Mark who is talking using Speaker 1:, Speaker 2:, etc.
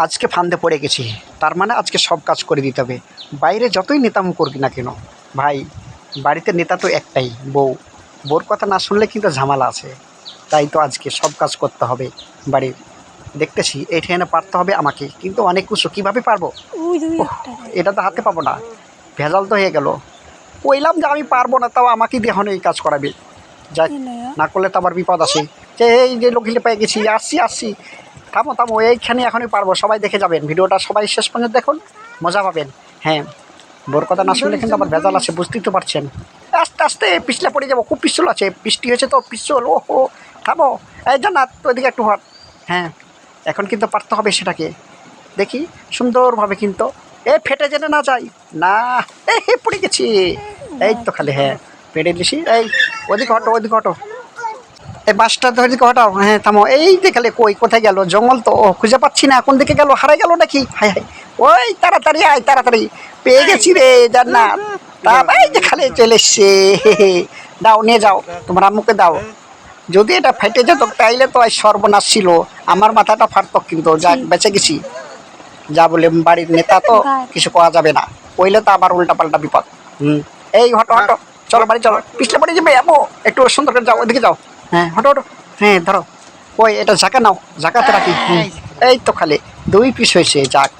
Speaker 1: আজকে ফান্দে পড়ে গেছি, তার মানে আজকে সব কাজ করে দিতে হবে। বাইরে যতই নেতামো করবি না কেন ভাই, বাড়িতে নেতা তো একটাই, বউ। বউর কথা না শুনলে কিন্তু ঝামেলা আছে। তাই তো আজকে সব কাজ করতে হবে বাড়ির। দেখতেছি এখানে পারতে হবে আমাকে, কিন্তু অনেক কিছু কীভাবে পারবো? ওহ, এটা তো হাতে পাবো না, ভেজাল তো হয়ে গেল। কইলাম যে আমি পারবো না, তাও আমাকে দিয়ে এখন এই কাজ করাবে। যাই, না করলে তো আবার বিপদ আছে। যে এই যে লোকগুলি পেয়ে গেছি, আসছি আসছি। থামো থামো, এইখানে এখনই পারবো। সবাই দেখে যাবেন ভিডিওটা, সবাই শেষ পর্যন্ত দেখুন, মজা পাবেন। হ্যাঁ, বোর কথা না শুনলে কিন্তু আবার ভেজাল আছে, বুঝতেই তো পারছেন। আস্তে আস্তে পিছলে পড়ে যাবো, খুব পিছল আছে, বৃষ্টি হয়েছে তো পিছল। ও হো, থামো। এই জান্নাত ওইদিকে একটু হট। হ্যাঁ, এখন কিন্তু পারতে হবে সেটাকে। দেখি সুন্দরভাবে কিন্তু, এ ফেটে যেতে না যাই না। এই পড়ে গেছি, এই তো খালি। হ্যাঁ, পেড়ে দিছি। এই ওদিকে হটো, ওদিকে হটো। এই বাসটা ধরে দিকে হটাও। হ্যাঁ থামো। এই যে খালি কই, কোথায় গেল? জঙ্গল তো খুঁজে পাচ্ছি না, কোন দিকে গেল? হারাই গেল নাকি? হায় হায়, ওই তাড়াতাড়ি আয়, তাড়াতাড়ি। পেয়ে গেছি রে জান্নাত। তা এই যে খালি চলে এসছে। দাও, নিয়ে যাও, তোমার আম্মুকে দাও। যদি এটা ফেটে যেত তাইলে তো আজ সর্বনাশ ছিল, আমার মাথাটা ফাটত। কিন্তু যাক, বেঁচে গেছি। যা বলে বাড়ির নেতা তো কিছু পাওয়া যাবে না, কইলে তো আবার উল্টা পাল্টা বিপদ। এই হটো হটো, চলো বাড়ি চলো, পিছলে পড়ে যাবে। আবো একটু সুন্দর করে যাও, ওইদিকে যাও। হ্যাঁ হটো হটো। হ্যাঁ ধরো। ওই এটা ঝাঁকা নাও, ঝাঁকাতে রাখি। এই তো খালি 2 পিস হয়েছে, যাক।